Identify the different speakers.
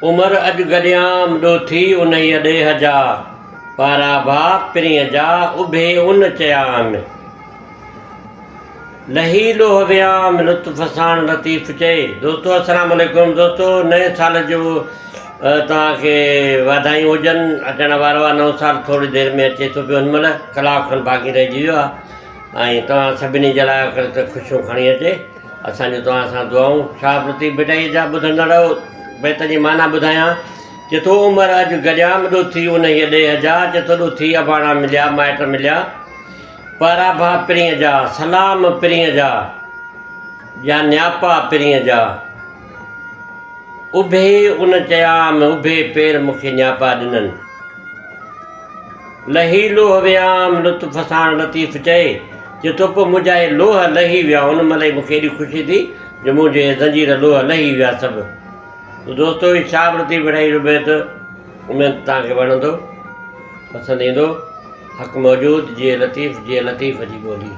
Speaker 1: उमर अॼु गॾियाम ॾोथी उन्हीअ ॾेह जा, पारा भाउ पिरीअ जा उभे उन चयाम। लही लोह वियाम लुत्फ़ साण लतीफ़ चए। दोस्तो अस्सलाम वालेकुम। दोस्तो नए साल जो तव्हांखे वाधायूं हुजनि। अचण वारो आहे नओं साल, थोरी देरि में अचे थो पियो। हिन महिल कलाक खनि बाक़ी रहिजी वियो आहे ऐं तव्हां सभिनी जे लाइ करे त ख़ुशियूं खणी अचे। असांजो तव्हां सां दुआऊं। छा लतीफ़ बेटा जा ॿुधंदड़ बैत जी माना ॿुधायां। चेतो उमिरि अॼु गॾियाम ॾोथी उन्हीअ ॾेह जा, चेतो ॾोथी अबाणा मिलिया, माइट मिलिया, पारा भाउ पिरीअ जा, सलाम पिरीअ जा या न्यापा पिरीअ जा। उभे उन चयाम, उभे पेर मूंखे न्यापा ॾिननि। लही लोह वियाम लुत्फ़ साण लतीफ़ चए। चेतो पोइ मुंहिंजा इहे लोह लही विया। उन महिल ई मूंखे एॾी ख़ुशी थी जो मुंहिंजे ज़ंजीर लोह लही विया सभु। दोस्तो ही छा लतीफ़ बेटा जो बैत, उमेद तव्हांखे वणंदो, पसंदि ईंदो। हक़ मौजूद, जीअं लतीफ़ जी ॿोली।